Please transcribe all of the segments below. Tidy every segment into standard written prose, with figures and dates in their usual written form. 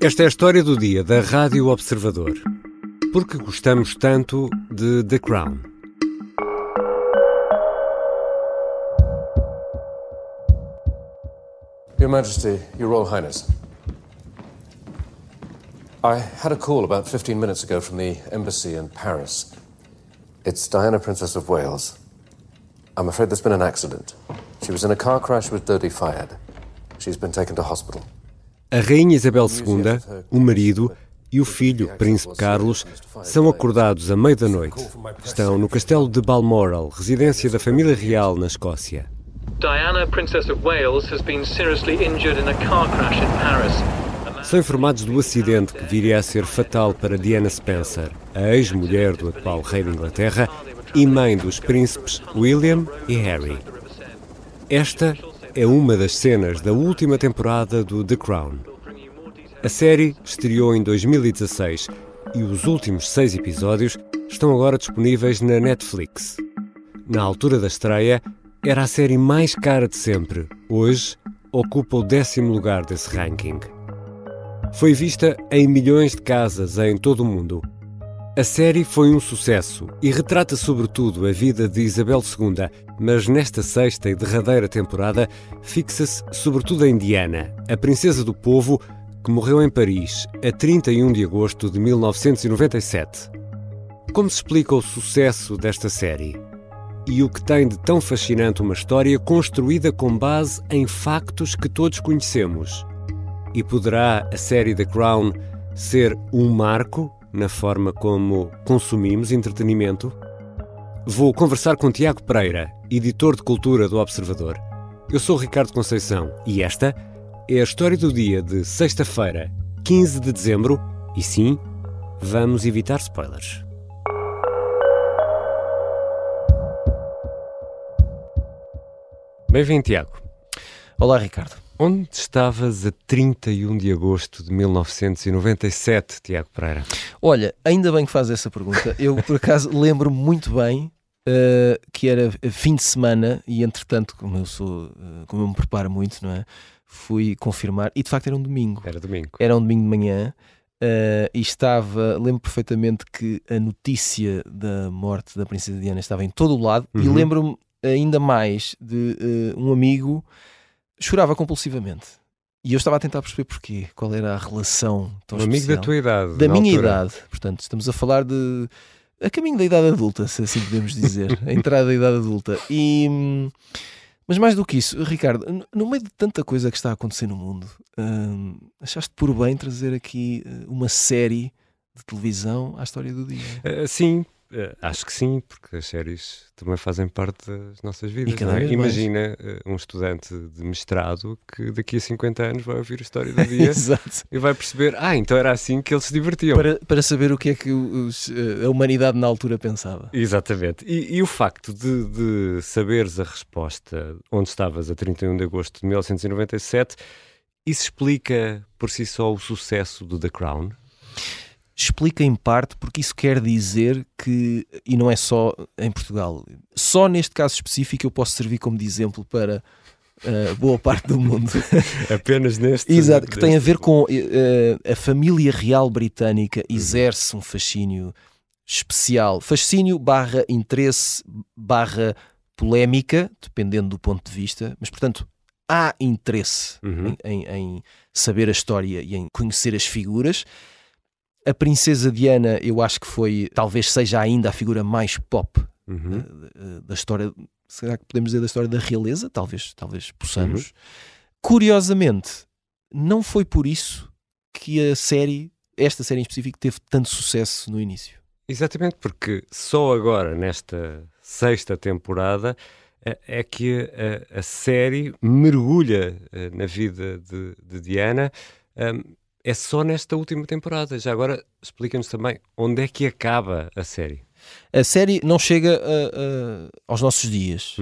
Esta é a história do dia da Rádio Observador. Porque gostamos tanto de The Crown. Your Majesty, Your Royal Highness. I had a call about 15 minutes ago from the embassy in Paris. It's Diana, Princess of Wales. I'm afraid there's been an accident. She was in a car crash with Dodi Fayed. She's been taken to hospital. A Rainha Isabel II, o marido e o filho, Príncipe Carlos, são acordados à meia da noite. Estão no castelo de Balmoral, residência da família real na Escócia. Diana, Princess of Wales, has been seriously injured in a car crash in Paris. São informados do acidente que viria a ser fatal para Diana Spencer, a ex-mulher do atual rei da Inglaterra e mãe dos príncipes William e Harry. Esta é uma das cenas da última temporada do The Crown. A série estreou em 2016 e os últimos 6 episódios estão agora disponíveis na Netflix. Na altura da estreia, era a série mais cara de sempre. Hoje, ocupa o 10º lugar desse ranking. Foi vista em milhões de casas em todo o mundo. A série foi um sucesso e retrata sobretudo a vida de Isabel II, mas nesta sexta e derradeira temporada fixa-se sobretudo em Diana, a princesa do povo que morreu em Paris a 31 de agosto de 1997. Como se explica o sucesso desta série? E o que tem de tão fascinante uma história construída com base em factos que todos conhecemos? E poderá a série The Crown ser um marco na forma como consumimos entretenimento? Vou conversar com Tiago Pereira, editor de cultura do Observador. Eu sou o Ricardo Conceição e esta é a história do dia de sexta-feira, 15 de dezembro, e sim, vamos evitar spoilers. Bem-vindo, Tiago. Olá, Ricardo. Onde estavas a 31 de agosto de 1997, Tiago Pereira? Olha, ainda bem que fazes essa pergunta. Eu, por acaso, lembro-me muito bem que era fim de semana e, entretanto, como eu me preparo muito, não é? Fui confirmar e, de facto, era um domingo. Era domingo. Era um domingo de manhã e lembro perfeitamente que a notícia da morte da Princesa Diana estava em todo o lado e lembro-me ainda mais de um amigo chorava compulsivamente. E eu estava a tentar perceber porquê, qual era a relação tão especial. Amigo da tua idade. Da minha idade. Portanto, estamos a falar de a caminho da idade adulta, se assim podemos dizer. A entrada da idade adulta. Mas mais do que isso, Ricardo, no meio de tanta coisa que está a acontecer no mundo, achaste por bem trazer aqui uma série de televisão à história do dia? Sim. Acho que sim, porque as séries também fazem parte das nossas vidas. Não é? Imagina um estudante de mestrado que daqui a 50 anos vai ouvir a história do dia e vai perceber, então era assim que eles se divertiam. Para saber o que é que a humanidade na altura pensava. Exatamente. E o facto de saberes a resposta onde estavas a 31 de agosto de 1997, isso explica por si só o sucesso do The Crown? Explica em parte porque isso quer dizer que, e não é só em Portugal, só neste caso específico eu posso servir como de exemplo para boa parte do mundo. Apenas neste. Exato, que tem a ver com a família real britânica exerce um fascínio especial. Fascínio / interesse / polémica, dependendo do ponto de vista, mas portanto há interesse em saber a história e em conhecer as figuras. A Princesa Diana, eu acho que talvez seja ainda a figura mais pop da história, será que podemos dizer da história da realeza? Talvez possamos. Curiosamente, não foi por isso que esta série em específico, teve tanto sucesso no início. Exatamente, porque só agora, nesta sexta temporada, é que a série mergulha na vida de Diana. É só nesta última temporada. Já agora explica-nos também onde é que acaba a série. A série não chega aos nossos dias.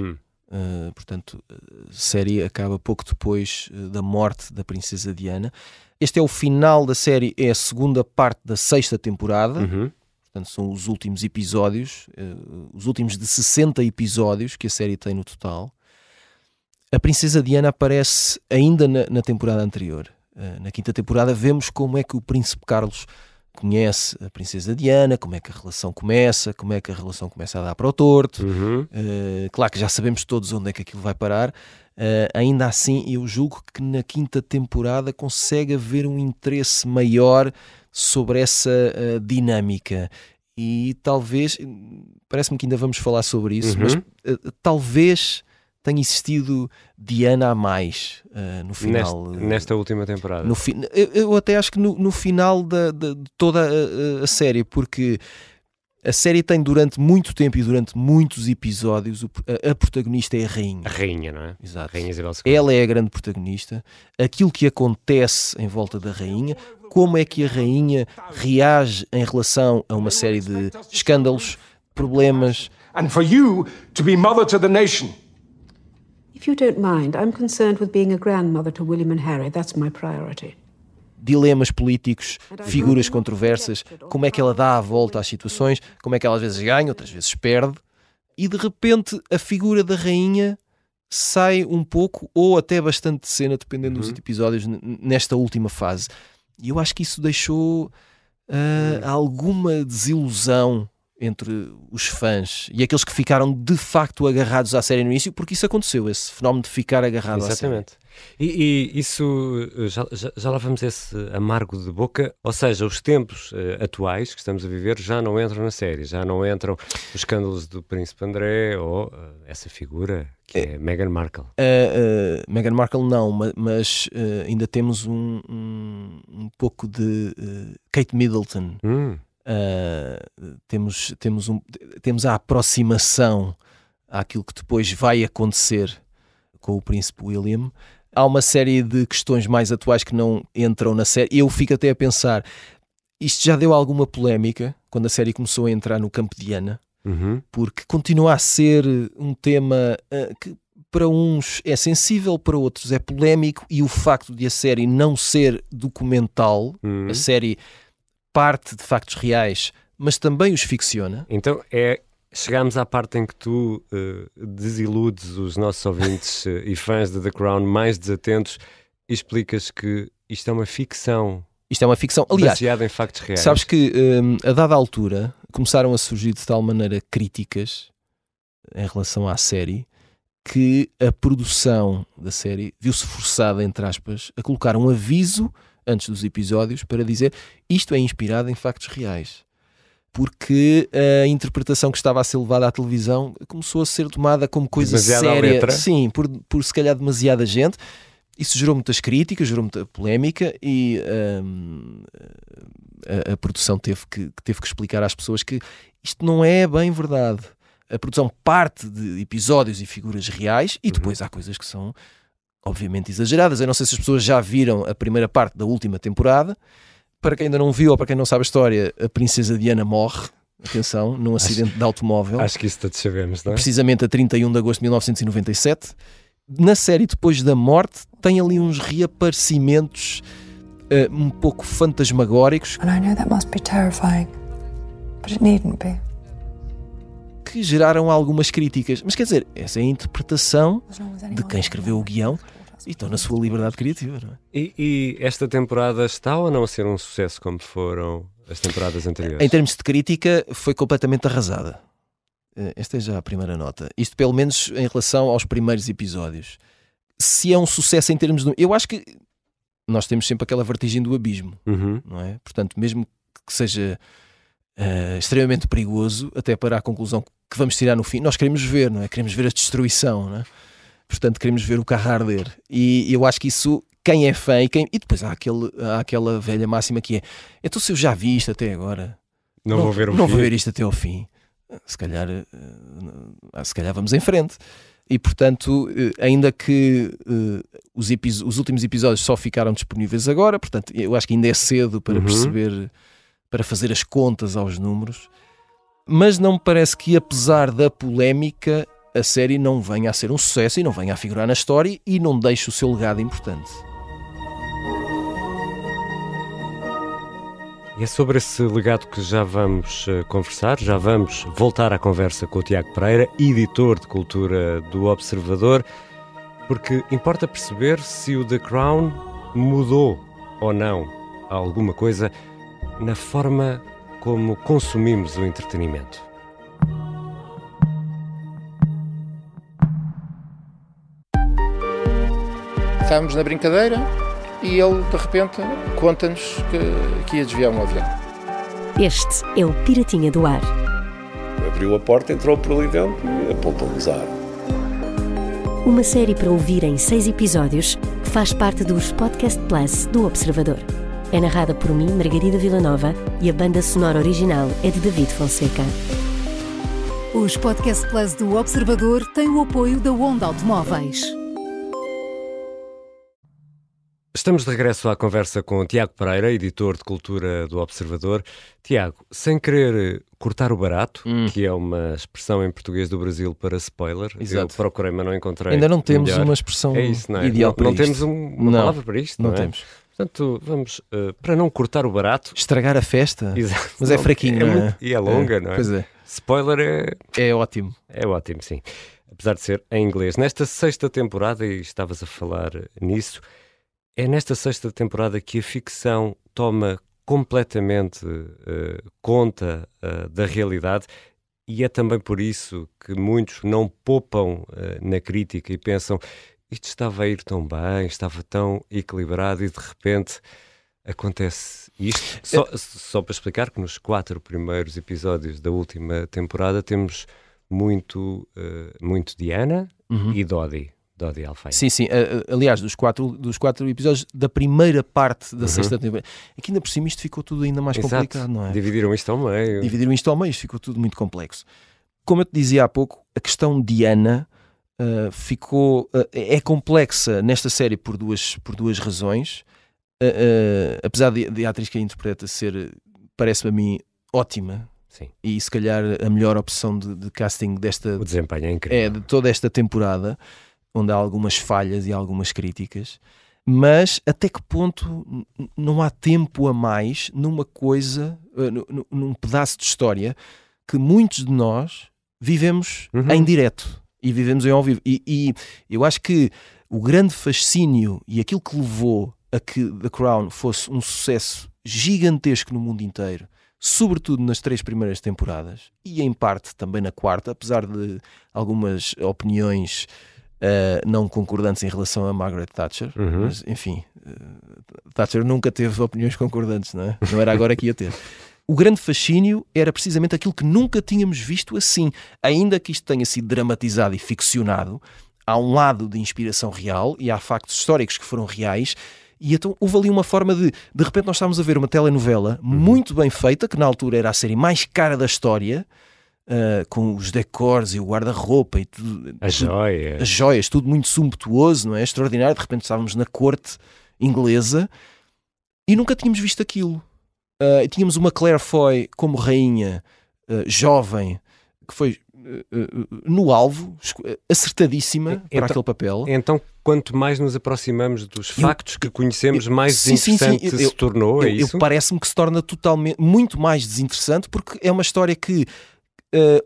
Portanto, a série acaba pouco depois da morte da Princesa Diana. Este é o final da série, é a segunda parte da sexta temporada. Portanto, são os últimos episódios, os últimos de 60 episódios que a série tem no total. A Princesa Diana aparece ainda na temporada anterior. Na quinta temporada vemos como é que o Príncipe Carlos conhece a Princesa Diana, como é que a relação começa, a dar para o torto. Claro que já sabemos todos onde é que aquilo vai parar. Ainda assim, eu julgo que na quinta temporada consegue haver um interesse maior sobre essa dinâmica. E talvez, parece-me que ainda vamos falar sobre isso, mas talvez tenha existido Diana a mais no final. Nesta última temporada. Eu até acho que no final de toda a série, porque a série tem durante muito tempo e durante muitos episódios a protagonista é a rainha. A rainha, não é? Exato. Rainha Isabel II. Ela é a grande protagonista. Aquilo que acontece em volta da rainha, como é que a rainha reage em relação a uma série de escândalos, problemas. And for you to be mother to the nation. If you don't mind, I'm concerned with being a grandmother to William and Harry. That's my priority. Dilemas políticos, figuras controversas, como é que ela dá a volta às situações, como é que ela às vezes ganha, outras vezes perde, e de repente a figura da rainha sai um pouco, ou até bastante de cena, dependendo dos episódios, nesta última fase. E eu acho que isso deixou alguma desilusão entre os fãs e aqueles que ficaram de facto agarrados à série no início, porque isso aconteceu, esse fenómeno de ficar agarrado à série. Exatamente. E isso, já lá vamos esse amargo de boca, ou seja, os tempos atuais que estamos a viver já não entram na série, já não entram os escândalos do Príncipe André ou essa figura que é Meghan Markle. Meghan Markle não, mas ainda temos um pouco de Kate Middleton. Temos a aproximação àquilo que depois vai acontecer com o Príncipe William. Há uma série de questões mais atuais que não entram na série. Eu fico até a pensar, isto já deu alguma polémica quando a série começou a entrar no campo de Diana, porque continua a ser um tema que para uns é sensível, para outros é polémico, e o facto de a série não ser documental, a série parte de factos reais, mas também os ficciona. Então chegámos à parte em que tu desiludes os nossos ouvintes e fãs de The Crown mais desatentos e explicas que isto é uma ficção. Isto é uma ficção, aliás, baseada em factos reais. Sabes que a dada altura começaram a surgir de tal maneira críticas em relação à série que a produção da série viu-se forçada, entre aspas, a colocar um aviso antes dos episódios para dizer isto é inspirado em factos reais, porque a interpretação que estava a ser levada à televisão começou a ser tomada como coisa séria, sim, por se calhar demasiada gente. Isso gerou muitas críticas, gerou muita polémica, e a produção teve que explicar às pessoas que isto não é bem verdade. A produção parte de episódios e figuras reais, e depois há coisas que são obviamente exageradas. Eu não sei se as pessoas já viram a primeira parte da última temporada. Para quem ainda não viu ou para quem não sabe a história, a Princesa Diana morre, atenção, num acidente de automóvel. Acho que isso todos sabemos, não é? Precisamente a 31 de agosto de 1997. Na série, depois da morte, tem ali uns reaparecimentos um pouco fantasmagóricos. And I know that must be terrifying, but it needn't be. Que geraram algumas críticas. Mas quer dizer, essa é a interpretação de quem escreveu o guião e estão na sua liberdade criativa, não é? E esta temporada está ou não a ser um sucesso como foram as temporadas anteriores? Em termos de crítica, foi completamente arrasada. Esta é já a primeira nota. Isto pelo menos em relação aos primeiros episódios. Se é um sucesso em termos de... Eu acho que nós temos sempre aquela vertigem do abismo, não é? Portanto, mesmo que seja extremamente perigoso, até para a conclusão que vamos tirar no fim, nós queremos ver, não é? Queremos ver a destruição, não é? Portanto, queremos ver o carro arder. E eu acho que isso, quem é fã e depois há aquela velha máxima que é: então se eu já vi isto até agora, não vou ver isto até ao fim. Se calhar vamos em frente. E portanto, ainda que os últimos episódios só ficaram disponíveis agora, portanto, eu acho que ainda é cedo para perceber, para fazer as contas aos números, mas não me parece que, apesar da polémica, a série não venha a ser um sucesso e não venha a figurar na história e não deixe o seu legado importante. E é sobre esse legado que já vamos conversar, já vamos voltar à conversa com o Tiago Pereira, editor de cultura do Observador, porque importa perceber se o The Crown mudou ou não alguma coisa na forma como consumimos o entretenimento. Estávamos na brincadeira e ele, de repente, conta-nos que ia desviar um avião. Este é o Piratinha do Ar. Abriu a porta, entrou por ali dentro e apontou-nos a arma. Uma série para ouvir em 6 episódios que faz parte dos Podcast Plus do Observador. É narrada por mim, Margarida Villanova, e a banda sonora original é de David Fonseca. Os Podcast Plus do Observador têm o apoio da Onda Automóveis. Estamos de regresso à conversa com Tiago Pereira, editor de cultura do Observador. Tiago, sem querer cortar o barato, que é uma expressão em português do Brasil para spoiler, Exato. Eu procurei, mas não encontrei. Ainda não temos melhor. uma expressão não é? ideal para não isto. temos uma palavra para isto, não é? Temos. Portanto, vamos, para não cortar o barato... Estragar a festa? Exato. Mas é fraquinho, não é? Muito, e é longa, não é? Pois é. Spoiler é ótimo. É ótimo, sim. Apesar de ser em inglês. Nesta 6ª temporada, e estavas a falar nisso, é nesta 6ª temporada que a ficção toma completamente conta da realidade, e é também por isso que muitos não poupam na crítica e pensam: isto estava a ir tão bem, estava tão equilibrado, e de repente acontece isto. Só para explicar que nos 4 primeiros episódios da última temporada temos muito Diana e Dodi Alfeia. Sim. Aliás, dos quatro episódios da primeira parte da 6ª temporada. Aqui ainda por cima isto ficou tudo ainda mais complicado, não é? Dividiram isto ao meio. Isto ficou tudo muito complexo. Como eu te dizia há pouco, a questão de Diana é complexa nesta série por duas razões. Apesar de a atriz que a interpreta ser, parece-me a mim, ótima. Sim. E se calhar a melhor opção de casting o desempenho é incrível. De toda esta temporada, onde há algumas falhas e algumas críticas, mas até que ponto não há tempo a mais numa coisa, num pedaço de história que muitos de nós vivemos em direto e vivemos em ao vivo. E eu acho que o grande fascínio e aquilo que levou a que The Crown fosse um sucesso gigantesco no mundo inteiro, sobretudo nas 3 primeiras temporadas e em parte também na 4ª, apesar de algumas opiniões não concordantes em relação a Margaret Thatcher, mas enfim, Thatcher nunca teve opiniões concordantes, não é? Não era agora que ia ter. O grande fascínio era precisamente aquilo que nunca tínhamos visto assim. Ainda que isto tenha sido dramatizado e ficcionado, há um lado de inspiração real e há factos históricos que foram reais. E então houve ali uma forma de repente nós estávamos a ver uma telenovela muito bem feita, que na altura era a série mais cara da história, com os decors e o guarda-roupa e tudo, as joias, tudo muito sumptuoso, não é? Extraordinário. De repente estávamos na corte inglesa e nunca tínhamos visto aquilo. Tínhamos uma Claire Foy como rainha, jovem, que foi no alvo, acertadíssima para aquele papel. Então, quanto mais nos aproximamos dos factos que conhecemos, mais desinteressante se tornou, é isso? Parece-me que se torna muito mais desinteressante, porque é uma história que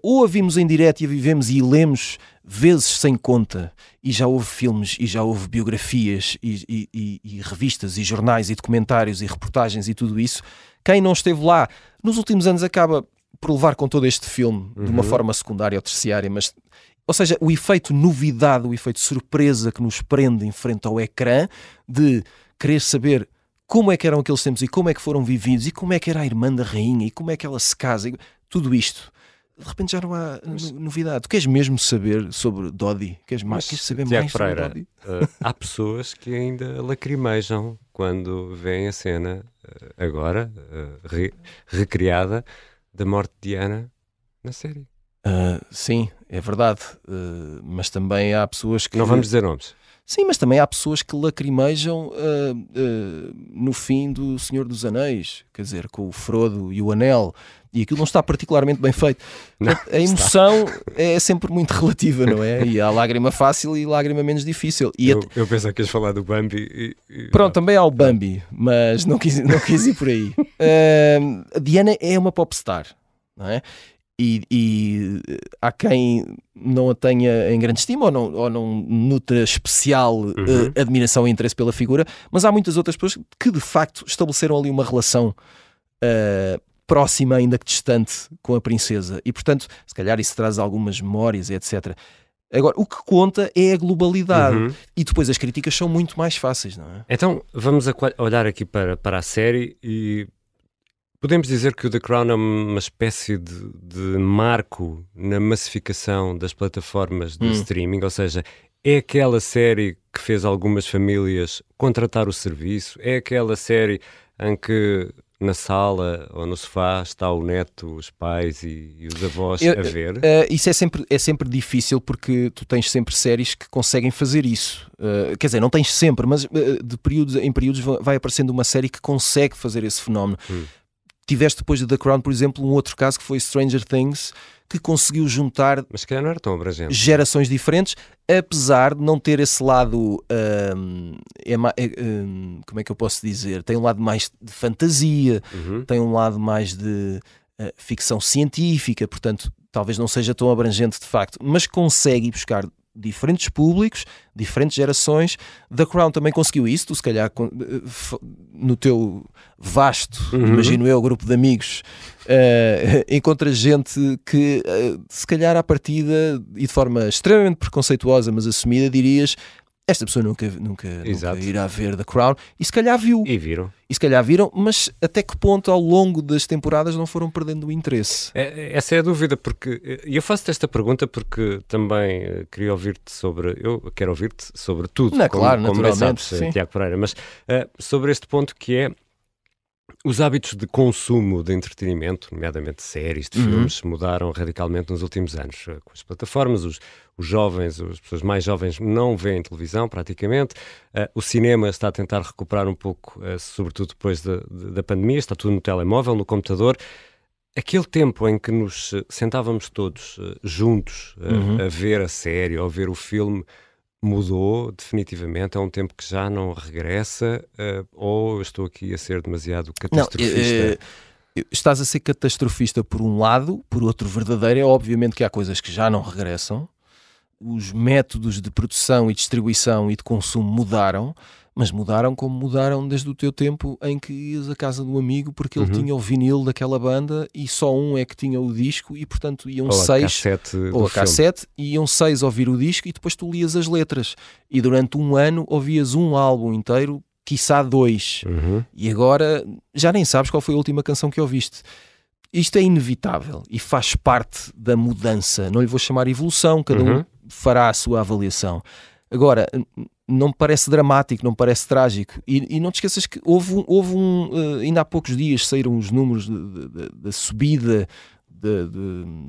ou a vimos em direto e a vivemos e lemos vezes sem conta, e já houve filmes e já houve biografias e revistas e jornais e documentários e reportagens e tudo isso. Quem não esteve lá nos últimos anos acaba por levar com todo este filme de uma forma secundária ou terciária, mas, ou seja, o efeito novidade, o efeito surpresa que nos prende em frente ao ecrã, de querer saber como é que eram aqueles tempos e como é que foram vividos e como é que era a irmã da rainha e como é que ela se casa, tudo isto. De repente já não há novidade. Tu queres mesmo saber sobre Dodi? Queres saber mais sobre Dodi? Há pessoas que ainda lacrimejam quando veem a cena agora recriada da morte de Diana na série. Sim, é verdade. Mas também há pessoas que... Não vamos dizer nomes. Sim, mas também há pessoas que lacrimejam no fim do Senhor dos Anéis, quer dizer, com o Frodo e o Anel, e aquilo não está particularmente bem feito. Não, a emoção é sempre muito relativa, não é? E há lágrima fácil e lágrima menos difícil. E eu pensava que ias falar do Bambi. Pronto, também há o Bambi, mas não quis ir por aí. A Diana é uma popstar, não é? E há quem não a tenha em grande estima ou não nutra especial admiração e interesse pela figura, mas há muitas outras pessoas que de facto estabeleceram ali uma relação próxima, ainda que distante, com a princesa, e portanto se calhar isso traz algumas memórias, etc. Agora, o que conta é a globalidade, e depois as críticas são muito mais fáceis, não é? Então vamos olhar aqui para a série e podemos dizer que o The Crown é uma espécie de marco na massificação das plataformas de streaming, ou seja, é aquela série que fez algumas famílias contratar o serviço, é aquela série em que na sala ou no sofá está o neto, os pais e os avós a ver? Isso é sempre difícil, porque tu tens sempre séries que conseguem fazer isso. Quer dizer, não tens sempre, mas em períodos vai aparecendo uma série que consegue fazer esse fenómeno. Tiveste depois de The Crown, por exemplo, um outro caso que foi Stranger Things, que conseguiu juntar, mas que não era tão abrangente, gerações diferentes, apesar de não ter esse lado, como é que eu posso dizer? Tem um lado mais de fantasia, tem um lado mais de ficção científica, portanto, talvez não seja tão abrangente de facto, mas consegue buscar diferentes públicos, diferentes gerações. The Crown também conseguiu isso. Tu, se calhar, no teu vasto, imagino eu, grupo de amigos, encontras gente que, se calhar à partida, e de forma extremamente preconceituosa, mas assumida, dirias: esta pessoa nunca irá ver The Crown, e se calhar viu. E se calhar viram, mas até que ponto ao longo das temporadas não foram perdendo o interesse? Essa é a dúvida, porque eu faço-te esta pergunta porque também queria ouvir-te eu quero ouvir-te sobre tudo, claro, como sabes, Tiago Pereira, mas sobre este ponto que é os hábitos de consumo de entretenimento, nomeadamente séries, de filmes, mudaram radicalmente nos últimos anos. Com as plataformas, os jovens, as pessoas mais jovens não veem televisão praticamente. O cinema está a tentar recuperar um pouco, sobretudo depois da pandemia, está tudo no telemóvel, no computador. Aquele tempo em que nos sentávamos todos juntos a ver a série ou a ver o filme mudou definitivamente, é um tempo que já não regressa, ou eu estou aqui a ser demasiado catastrofista? Estás a ser catastrofista por um lado, por outro verdadeiro. É obviamente que há coisas que já não regressam, os métodos de produção e distribuição e de consumo mudaram, mas mudaram como mudaram desde o teu tempo em que ias à casa do amigo porque ele tinha o vinil daquela banda e só um é que tinha o disco, e portanto iam seis, ou a cassete, e iam 6 ouvir o disco, e depois tu lias as letras, e durante um ano ouvias um álbum inteiro, quiçá 2, e agora já nem sabes qual foi a última canção que ouviste. Isto é inevitável e faz parte da mudança. Não lhe vou chamar evolução, cada um fará a sua avaliação. Agora, não me parece dramático, não me parece trágico. E não te esqueças que houve ainda há poucos dias saíram os números da subida de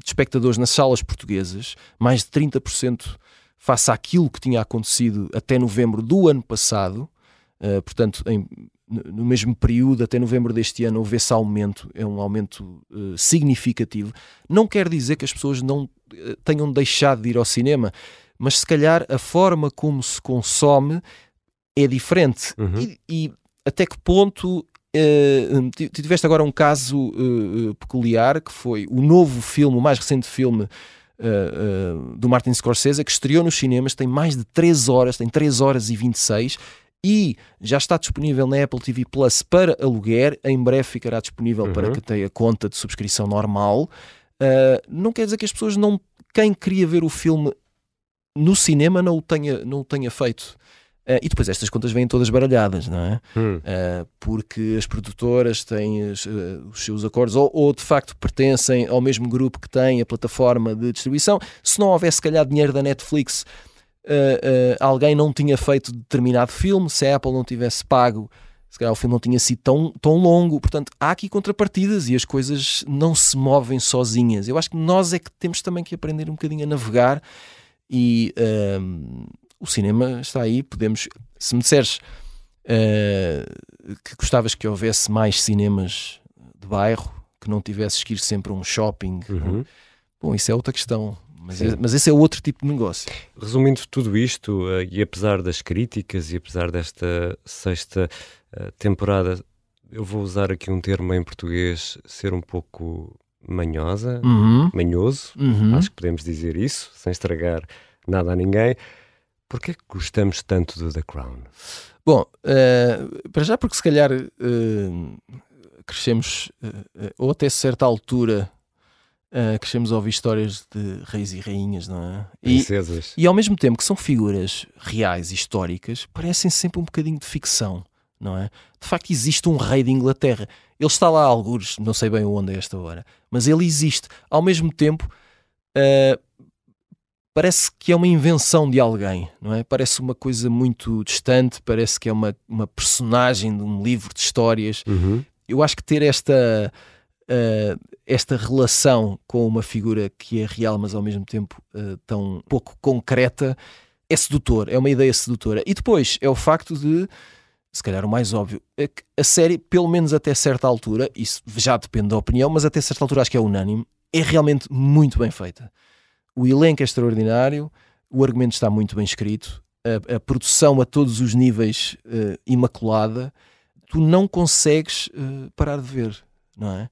espectadores nas salas portuguesas, mais de 30% face àquilo que tinha acontecido até novembro do ano passado. Portanto, no mesmo período, até novembro deste ano, houve esse aumento. É um aumento significativo. Não quer dizer que as pessoas não tenham deixado de ir ao cinema, mas se calhar a forma como se consome é diferente. E até que ponto... tiveste agora um caso peculiar, que foi o novo filme, o mais recente filme do Martin Scorsese, que estreou nos cinemas, tem mais de 3 horas, tem 3 horas e 26, e já está disponível na Apple TV Plus para aluguer. Em breve ficará disponível para quem tenha conta de subscrição normal. Não quer dizer que as pessoas não... Quem queria ver o filme no cinema não o tenha feito. E depois estas contas vêm todas baralhadas, não é? Porque as produtoras têm os seus acordos, ou de facto pertencem ao mesmo grupo que tem a plataforma de distribuição. Se não houvesse, se calhar, dinheiro da Netflix, alguém não tinha feito determinado filme. Se a Apple não tivesse pago, se calhar o filme não tinha sido tão longo. Portanto, há aqui contrapartidas e as coisas não se movem sozinhas. Eu acho que nós é que temos também que aprender um bocadinho a navegar. E o cinema está aí. Podemos, se me disseres que gostavas que houvesse mais cinemas de bairro, que não tivesses que ir sempre a um shopping, bom, isso é outra questão. Mas esse é outro tipo de negócio. Resumindo tudo isto, e apesar das críticas e apesar desta 6ª temporada, eu vou usar aqui um termo em português, ser um pouco manhosa, manhoso, acho que podemos dizer isso, sem estragar nada a ninguém. Porquê é que gostamos tanto do The Crown? Bom, para já porque se calhar crescemos, ou até certa altura, crescemos a ouvir histórias de reis e rainhas, não é? Princesas. E ao mesmo tempo que são figuras reais, históricas, parecem sempre um bocadinho de ficção, não é? De facto existe um rei de Inglaterra. Ele está lá a algures, não sei bem onde a esta hora, mas ele existe. Ao mesmo tempo, parece que é uma invenção de alguém, não é? Parece uma coisa muito distante, parece que é uma personagem de um livro de histórias. Eu acho que ter esta relação com uma figura que é real, mas ao mesmo tempo tão pouco concreta, é sedutor, é uma ideia sedutora. E depois é o facto de, se calhar o mais óbvio, é que a série, pelo menos até certa altura, isso já depende da opinião, mas até certa altura acho que é unânime, é realmente muito bem feita. O elenco é extraordinário, o argumento está muito bem escrito, a produção a todos os níveis imaculada. Tu não consegues parar de ver, não é?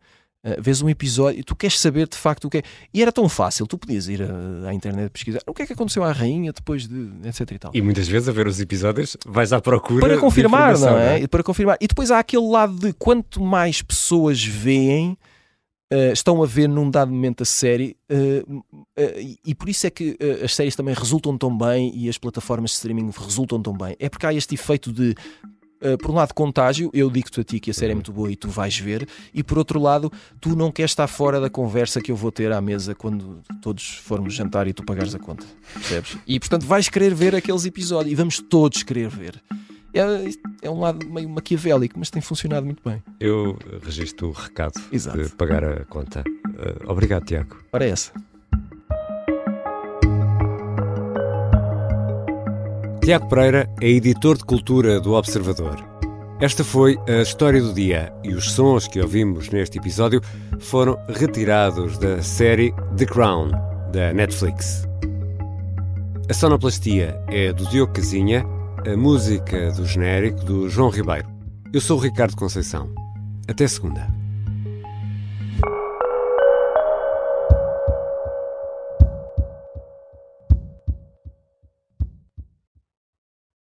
Vês um episódio e tu queres saber de facto o que é. E era tão fácil, tu podias ir à internet pesquisar o que é que aconteceu à rainha depois de etc e tal. E muitas vezes a ver os episódios vais à procura para confirmar, de não é? Para confirmar. E depois há aquele lado de quanto mais pessoas veem, estão a ver num dado momento a série, e por isso é que as séries também resultam tão bem e as plataformas de streaming resultam tão bem. É porque há este efeito de, por um lado, contágio. Eu digo-te a ti que a série é muito boa e tu vais ver, e por outro lado, tu não queres estar fora da conversa que eu vou ter à mesa quando todos formos jantar e tu pagares a conta, percebes? E portanto vais querer ver aqueles episódios e vamos todos querer ver. É um lado meio maquiavélico, mas tem funcionado muito bem. Eu registro o recado. Exato. De pagar a conta. Obrigado, Tiago. Ora, essa. Tiago Pereira é editor de cultura do Observador. Esta foi a história do dia, e os sons que ouvimos neste episódio foram retirados da série The Crown, da Netflix. A sonoplastia é do Diogo Casinha, a música do genérico do João Ribeiro. Eu sou o Ricardo Conceição. Até segunda.